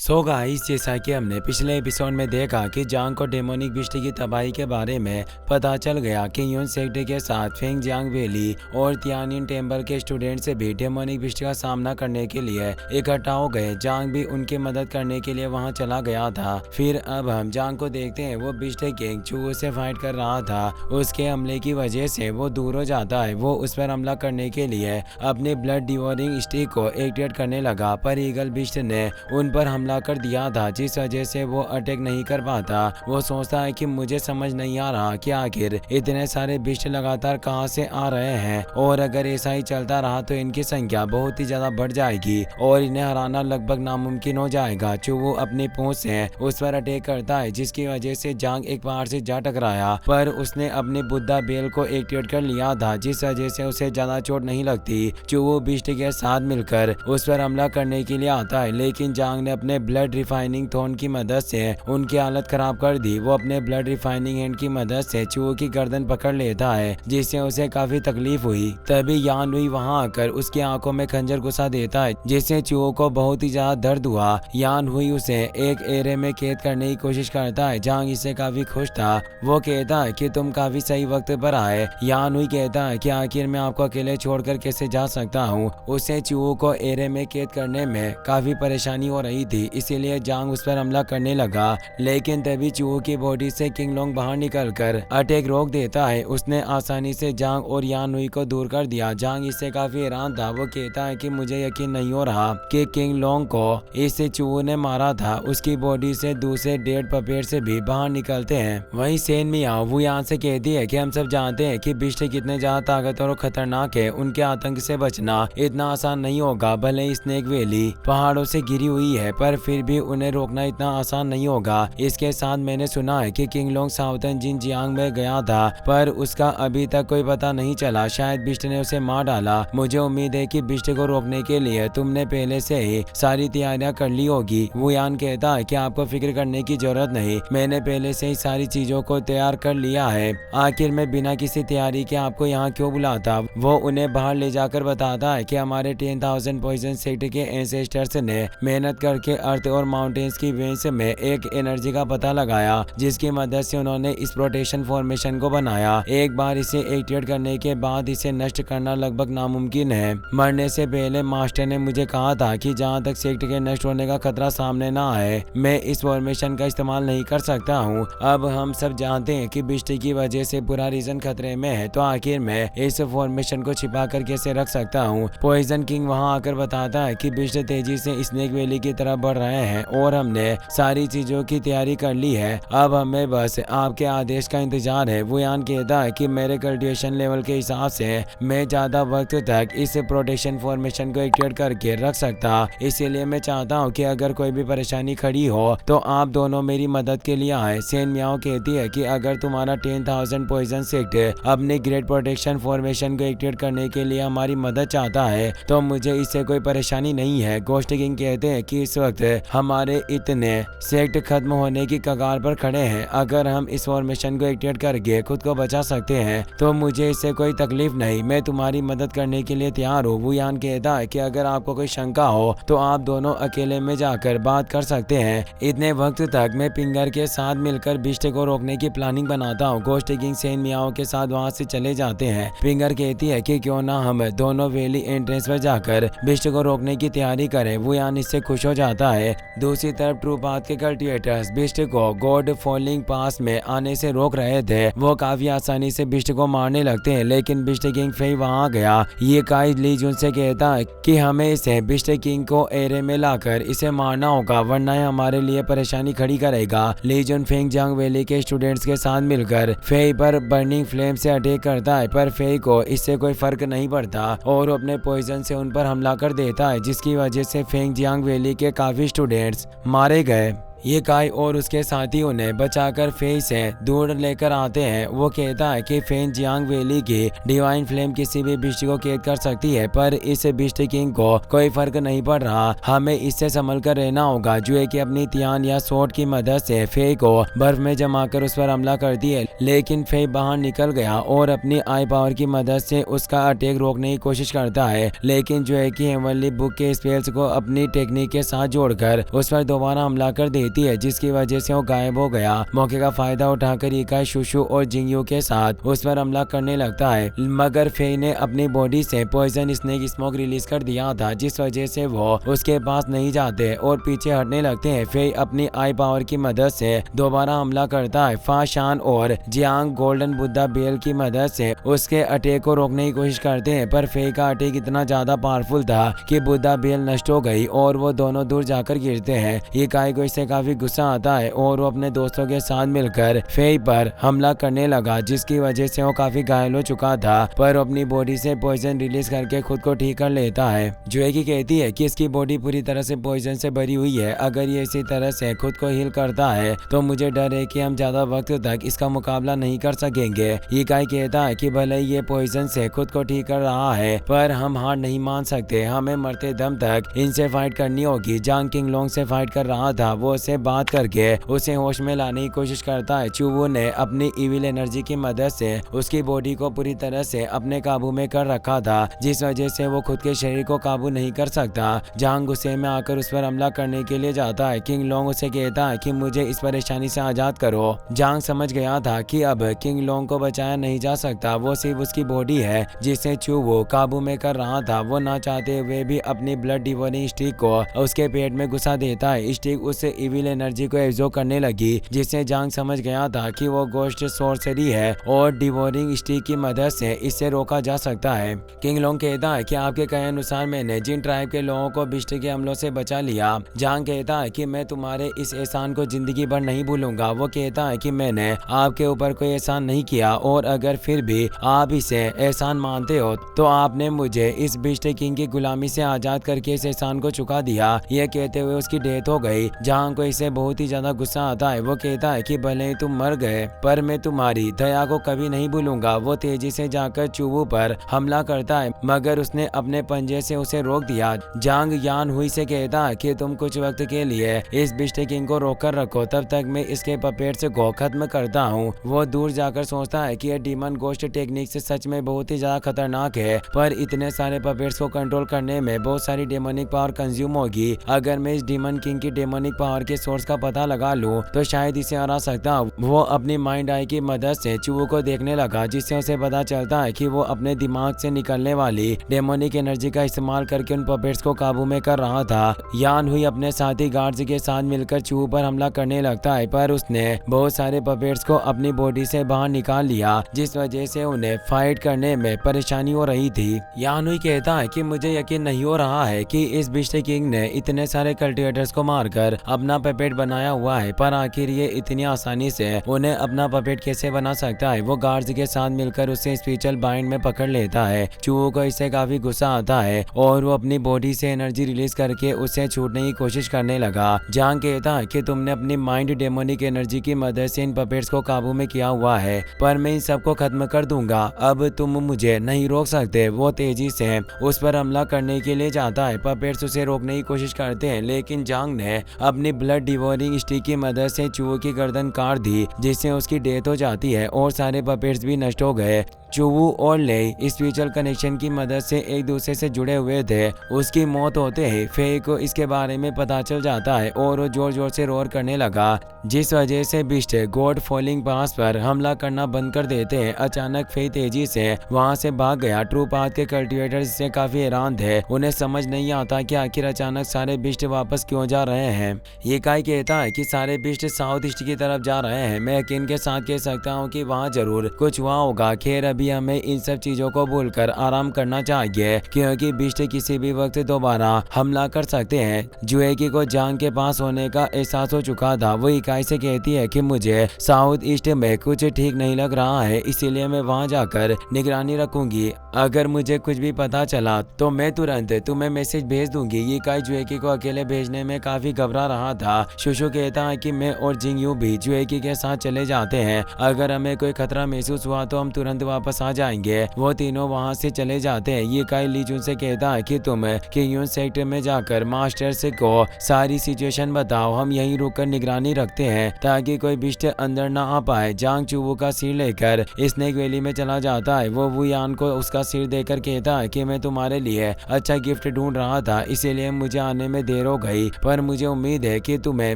So guys, जैसा कि हमने पिछले एपिसोड में देखा कि जांग को डेमोनिक बिस्ट की तबाही के बारे में पता चल गया कि यून सेक्टर के साथ फेंग जियांग वैली और तियानिन टेम्पल के स्टूडेंट से भी डेमोनिक बिस्ट का सामना करने के लिए इकट्ठा हो गए। जांग भी उनकी मदद करने के लिए वहां चला गया था। फिर अब हम जांग को देखते हैं, वो बिस्ट किंग चूहो से फाइट कर रहा था। उसके हमले की वजह से वो दूर हो जाता है। वो उस पर हमला करने के लिए अपने ब्लड डिवोरिंग स्टिक को एक्टिवेट करने लगा, पर ईगल बिस्ट ने उन पर हमला कर दिया था, जिस वजह से वो अटैक नहीं कर पाता। वो सोचता है कि मुझे समझ नहीं आ रहा कि आखिर इतने सारे बिस्ट लगातार कहां से आ रहे हैं, और अगर ऐसा ही चलता रहा तो इनकी संख्या बहुत ही ज्यादा बढ़ जाएगी और इन्हें हराना लगभग नामुमकिन हो जाएगा। चूहो अपनी पूंछ से उस पर अटैक करता है, जिसकी वजह से जांग एक पहाड़ से जा टकराया, पर उसने अपने बुद्धा बेल को एक्टिवेट कर लिया था, जिस वजह से उसे ज्यादा चोट नहीं लगती। चूहो बिस्ट के साथ मिलकर उस पर हमला करने के लिए आता है, लेकिन जांग ने अपने ब्लड रिफाइनिंग थॉर्न की मदद से उनकी हालत खराब कर दी। वो अपने ब्लड रिफाइनिंग हैंड की मदद से चूहो की गर्दन पकड़ लेता है, जिससे उसे काफी तकलीफ हुई। तभी यान हुई वहां आकर उसकी आंखों में खंजर घुसा देता है, जिससे चूहो को बहुत ही ज्यादा दर्द हुआ। यान हुई उसे एक एरे में कैद करने की कोशिश करता है। जांग इससे काफी खुश था। वो कहता है कि तुम काफी सही वक्त पर आए। यान हुई कहता है कि आखिर मैं आपको अकेले छोड़कर कैसे जा सकता हूँ। उसे चूहो को एरे में कैद करने में काफी परेशानी हो रही थी, इसीलिए जांग उस पर हमला करने लगा, लेकिन तभी चूहो की बॉडी से किंग लोंग बाहर निकलकर अटैक रोक देता है। उसने आसानी से जांग और यान हुई को दूर कर दिया। जांग इससे काफी हैरान था। वो कहता है कि मुझे यकीन नहीं हो रहा कि किंग लोंग को इससे चूहो ने मारा था। उसकी बॉडी से दूसरे डेड पपेट से भी बाहर निकलते हैं। वहीं सेन मियाओ वो यहाँ से कहती है कि हम सब जानते हैं कि बिस्ट कितने ज्यादा ताकतवर और खतरनाक है। उनके आतंक से बचना इतना आसान नहीं होगा। भले ही स्नेक वैली पहाड़ों से घिरी हुई है, पर फिर भी उन्हें रोकना इतना आसान नहीं होगा। इसके साथ मैंने सुना है कि किंग लोंग साउथर्न जिनजियांग में गया था, पर उसका अभी तक कोई पता नहीं चला। शायद बिस्ट ने उसे मार डाला। मुझे उम्मीद है कि बिस्ट को रोकने के लिए तुमने पहले से ही सारी तैयारियां कर ली होगी। वो यान कहता है कि आपको फिक्र करने की जरूरत नहीं, मैंने पहले से ही सारी चीजों को तैयार कर लिया है। आखिर मैं बिना किसी तैयारी के आपको यहाँ क्यों बुलाता। वो उन्हें बाहर ले जाकर बताता है कि हमारे 10,000 पॉइजन सेक्टर के एंसेस्टर्स ने मेहनत करके अर्थ और माउंटेन्स की वेंस में एक एनर्जी का पता लगाया, जिसकी मदद से उन्होंने इस प्रोटेक्शन फॉर्मेशन को बनाया। एक बार इसे एक्टिवेट करने के बाद इसे नष्ट करना लगभग नामुमकिन है। मरने से पहले मास्टर ने मुझे कहा था कि जहाँ तक सेक्टर के नष्ट होने का खतरा सामने ना आए, मैं इस फॉर्मेशन का इस्तेमाल नहीं कर सकता हूँ। अब हम सब जानते हैं कि बिस्ट की वजह से पूरा रीजन खतरे में है, तो आखिर मैं इस फॉर्मेशन को छिपा कर कैसे रख सकता हूँ। पॉइजन किंग वहाँ आकर बताता है कि बिस्ट तेजी से स्नेक वैली की तरफ बढ़ रहे हैं और हमने सारी चीजों की तैयारी कर ली है। अब हमें बस आपके आदेश का इंतजार है। वो यान कहता है कि मेरे कल्टिवेशन लेवल के हिसाब से मैं ज्यादा वक्त तक इस प्रोटेक्शन फॉर्मेशन को एक्टिवेट करके रख सकता, इसीलिए मैं चाहता हूँ कि अगर कोई भी परेशानी खड़ी हो तो आप दोनों मेरी मदद के लिए आए। सेन मियाओ कहती है कि अगर तुम्हारा 10,000 पॉइजन सेक्टर अपने ग्रेट प्रोटेक्शन फॉर्मेशन को एक्टिवेट करने के लिए हमारी मदद चाहता है तो मुझे इससे कोई परेशानी नहीं है। गोस्ट किंग कहते हैं कि इस वक्त हमारे इतने सेक्ट खत्म होने की कगार पर खड़े हैं। अगर हम इस फॉर्मेशन को एक्टिवेट करके खुद को बचा सकते हैं तो मुझे इससे कोई तकलीफ नहीं, मैं तुम्हारी मदद करने के लिए तैयार हूँ। वो यान कहता है कि अगर आपको कोई शंका हो तो आप दोनों अकेले में जाकर बात कर सकते हैं। इतने वक्त तक मैं पिंगर के साथ मिलकर बिस्ट को रोकने की प्लानिंग बनाता हूँ। गोस्ट किंग सेन मियाओ के साथ वहाँ से चले जाते हैं। पिंगर कहती है कि क्यों ना हम दोनों वैली एंट्रेंस पर जाकर बिस्ट को रोकने की तैयारी करें। वो यान इससे खुश हो जाता है। दूसरी तरफ ट्रू पाथ के कल्टिवेटर्स बिस्ट को गॉड फॉलिंग पास में आने से रोक रहे थे। वो काफी आसानी से बिस्ट को मारने लगते हैं, लेकिन बिस्ट किंग फेई वहाँ आ गया। ये काई ली जुन से कहता है कि हमें इसे बिस्ट किंग को एरे में लाकर इसे मारना होगा, वरना यह हमारे लिए परेशानी खड़ी करेगा। ली जुन फेंग जांग वैली के स्टूडेंट्स के साथ मिलकर फेई पर बर्निंग फ्लेम से अटैक करता है, पर फेई को इससे कोई फर्क नहीं पड़ता और अपने पॉइजन से उन पर हमला कर देता है, जिसकी वजह से फेंग जियांग वैली के काफी स्टूडेंट्स मारे गए। ये काय और उसके साथी उन्हें बचाकर फेई से दूर लेकर आते हैं। वो कहता है कि फेन जियांग वैली की डिवाइन फ्लेम किसी भी बिस्ट को कैद कर सकती है, पर इस बिस्ट किंग को कोई फर्क नहीं पड़ रहा। हमें इससे संभल कर रहना होगा। जुए की अपनी तियान या सोट की मदद से फे को बर्फ में जमाकर उस पर हमला करती है, लेकिन फे बाहर निकल गया और अपनी आई पावर की मदद से उसका अटैक रोकने की कोशिश करता है। लेकिन जुए की हेवनली बुक के स्पेल्स को अपनी टेक्निक के साथ जोड़कर उस पर दोबारा हमला कर देती है, जिसकी वजह से वो गायब हो गया। मौके का फायदा उठाकर इकाई शुशु और जिंगयू के साथ उस पर हमला करने लगता है, मगर फे ने अपनी बॉडी से पॉइजन स्नेक स्मोक रिलीज कर दिया था, जिस वजह से वो उसके पास नहीं जाते और पीछे हटने लगते हैं। फे अपनी आई पावर की मदद से दोबारा हमला करता है। फा शान और जियांग गोल्डन बुद्धा बेल की मदद से उसके अटैक को रोकने की कोशिश करते हैं, पर फे का अटैक इतना ज्यादा पावरफुल था कि बुद्धा बेल नष्ट हो गई और वो दोनों दूर जाकर गिरते हैं। इकाई को इससे काफी गुस्सा आता है और वो अपने दोस्तों के साथ मिलकर फे पर हमला करने लगा, जिसकी वजह से वो काफी घायल हो चुका था, पर अपनी बॉडी से पॉइजन रिलीज करके खुद को ठीक कर लेता है। जुएगी कहती है कि इसकी बॉडी पूरी तरह से पॉइजन से भरी हुई है। अगर ये इसी तरह से खुद को हील करता है तो मुझे डर है कि हम ज्यादा वक्त तक इसका मुकाबला नहीं कर सकेंगे। इकाई कहता है कि भले ये पॉइजन से खुद को ठीक कर रहा है, पर हम हार नहीं मान सकते। हमें मरते दम तक इनसे फाइट करनी होगी। जांग किंग लोंग से फाइट कर रहा था, वो उससे बात करके उसे होश में लाने की कोशिश करता है। चूवू ने अपनी इविल एनर्जी की मदद से उसकी बॉडी को पूरी तरह से अपने काबू में कर रखा था, जिस वजह से वो खुद के शरीर को काबू नहीं कर सकता। जांग गुस्से में आकर उस पर हमला करने के लिए जाता है। किंग लोंग उसे कहता है कि मुझे इस परेशानी से आजाद करो। जांग समझ गया था कि अब किंग लोंग को बचाया नहीं जा सकता, वो सिर्फ उसकी बॉडी है जिसे चूवू काबू में कर रहा था। वो ना चाहते हुए भी अपनी ब्लड डिवोरिंग स्टिक को उसके पेट में घुसा देता है। स्टिक उस इविल एनर्जी को एब्जॉर्ब करने लगी, जिससे जांग समझ गया था कि वो गोस्ट सोर्सरी है और डिवोरिंग स्टिक की मदद से इसे रोका जा सकता है। किंग लोंग कहता है कि आपके कहे अनुसार मैंने जिन ट्राइब के लोगों को बिस्ट के हमलों से बचा लिया। जांग कहता है कि मैं तुम्हारे इस एहसान को जिंदगी भर नहीं भूलूंगा। वो कहता है कि मैंने आपके ऊपर कोई एहसान नहीं किया और अगर फिर भी आप इसे एहसान मानते हो तो आपने मुझे इस बिस्ट किंग की गुलामी से आजाद करके इस एहसान को चुका दिया। यह कहते हुए उसकी डेथ हो गई। जांग को इसे बहुत ही ज्यादा गुस्सा आता है। वो कहता है कि भले ही तुम मर गए, पर मैं तुम्हारी दया को कभी नहीं भूलूंगा। वो तेजी से जाकर चूवू पर हमला करता है, मगर उसने अपने पंजे से उसे रोक दिया। जांग यान हुई से कहता है कि तुम कुछ वक्त के लिए इस बिस्ट किंग को रोक कर रखो, तब तक मैं इसके पपेट्स को खत्म करता हूँ। वो दूर जाकर सोचता है कि यह डीमन गोस्ट टेक्निक से सच में बहुत ही ज्यादा खतरनाक है, पर इतने सारे पपेट्स को कंट्रोल करने में बहुत सारी डेमोनिक पावर कंज्यूम होगी। अगर मैं इस डीमन किंग की डेमोनिक पावर के सोर्स का पता लगा लूं तो शायद इसे हरा सकता हूं। वो अपनी माइंड आई की मदद से चूवू को देखने लगा, जिससे उसे पता चलता है कि वो अपने दिमाग से निकलने वाली डेमोनिक एनर्जी का इस्तेमाल करके उन पपेट्स को काबू में कर रहा था। यान हुई अपने साथी गार्ड्स के साथ मिलकर चूवू पर हमला करने लगता है, पर उसने बहुत सारे पपेट्स को अपनी बॉडी से बाहर निकाल लिया, जिस वजह से उन्हें फाइट करने में परेशानी हो रही थी। यान हुई कहता है कि मुझे यकीन नहीं हो रहा है कि इस बिस्ट किंग ने इतने सारे कल्टिवेटर्स को मारकर अपना पपेट बनाया हुआ है, पर आखिर ये इतनी आसानी से उन्हें अपना पपेट कैसे बना सकता है। वो गार्ड्स के साथ मिलकर उसे स्पिरिचुअल बाइंड में पकड़ लेता है। चूवू को इससे काफी गुस्सा आता है और वो अपनी बॉडी से एनर्जी रिलीज करके उसे छूटने की कोशिश करने लगा। जांग कहता है कि तुमने अपनी माइंड डेमोनिक एनर्जी की मदद से इन पपेट्स को काबू में किया हुआ है, पर मैं इन सबको खत्म कर दूंगा। अब तुम मुझे नहीं रोक सकते। वो तेजी से उस पर हमला करने के लिए जाता है। पपेट्स उसे रोकने की कोशिश करते हैं, लेकिन जांग ने अपनी ब्लड डिवोरिंग स्टिक की मदद से चूवू की गर्दन काट दी, जिससे उसकी डेथ हो जाती है और सारे पपेट्स भी नष्ट हो गए। चूवू और ले स्पिरिचुअल कनेक्शन की मदद से एक दूसरे से जुड़े हुए थे। उसकी मौत होते ही फे को इसके बारे में पता चल जाता है और वो जोर जोर से रोर करने लगा, जिस वजह से बिस्ट गॉड फॉलिंग पास पर हमला करना बंद कर देते हैं। अचानक फे तेजी से वहां से भाग गया। ट्रू पाथ के कल्टिवेटर्स इससे काफी हैरान थे। उन्हें समझ नहीं आता कि आखिर अचानक सारे बिस्ट वापस क्यों जा रहे हैं। ये काय कहता है कि सारे बिस्ट साउथ ईस्ट की तरफ जा रहे हैं। मैं यकीन के साथ कह सकता हूँ कि वहाँ जरूर कुछ हुआ होगा। खैर अभी हमें इन सब चीजों को भूलकर आराम करना चाहिए, क्योंकि बिस्ट किसी भी वक्त दोबारा हमला कर सकते हैं। जुएकी को जांग के पास होने का एहसास हो चुका था। वो इकाई से कहती है कि मुझे साउथ ईस्ट में कुछ ठीक नहीं लग रहा है, इसीलिए मैं वहां जाकर निगरानी रखूंगी। अगर मुझे कुछ भी पता चला तो मैं तुरंत तुम्हें मैसेज भेज दूंगी। ये इकाई जुएकी को अकेले भेजने में काफी घबरा रहा था। शुशु कहता है कि मैं और जिंगयू भी जुएकी के साथ चले जाते हैं। अगर हमें कोई खतरा महसूस हुआ तो हम तुरंत वापस आ जाएंगे। वो तीनों वहां से चले जाते हैं। ये इकाई लीजुन से कहता है कि तुम किंगयून सेक्टर में जाकर मास्टर्स को सारी सिचुएशन बताओ, हम यहीं रुककर निगरानी रखते हैं ताकि कोई बिस्ट अंदर ना आ पाए। जांग चूवू का सिर लेकर स्नेक वैली में चला जाता है। वो वुयान को उसका सिर देकर कहता है कि मैं तुम्हारे लिए अच्छा गिफ्ट ढूंढ रहा था, इसीलिए मुझे आने में देर हो गई, पर मुझे उम्मीद है कि तुम्हें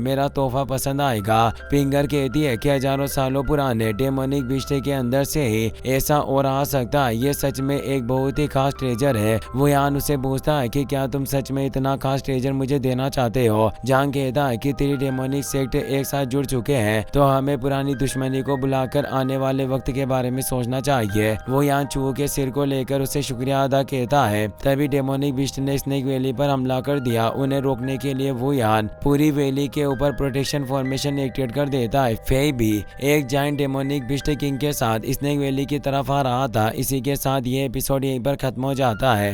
मेरा तोहफा पसंद आएगा। पिंगर कहती है कि हजारों सालों पुराने डेमोनिक बिस्ट के अंदर से ही ऐसा और आ सकता है। ये सच में एक बहुत ही खास ट्रेजर है। वुयान उसे पूछता है कि क्या तुम सच में इतना खास ट्रेजर मुझे देना चाहते हो। जांग कहता है कि 3 डेमोनिक सेक्ट एक साथ जुड़ चुके हैं, तो हमें पुरानी दुश्मनी को बुलाकर आने वाले वक्त के बारे में सोचना चाहिए। वो यहाँ चूहो के सिर को लेकर उसे शुक्रिया अदा कहता है। तभी डेमोनिक बिस्ट ने स्नेक वैली पर हमला कर दिया। उन्हें रोकने के लिए वो यहाँ पूरी वैली के ऊपर प्रोटेक्शन फॉर्मेशन एक्टिवेट कर देता है। फेई भी एक जायंट डेमोनिक बिस्ट किंग के साथ स्नेक वैली की तरफ आ रहा था। इसी के साथ ये एपिसोड यहीं पर खत्म हो जाता है।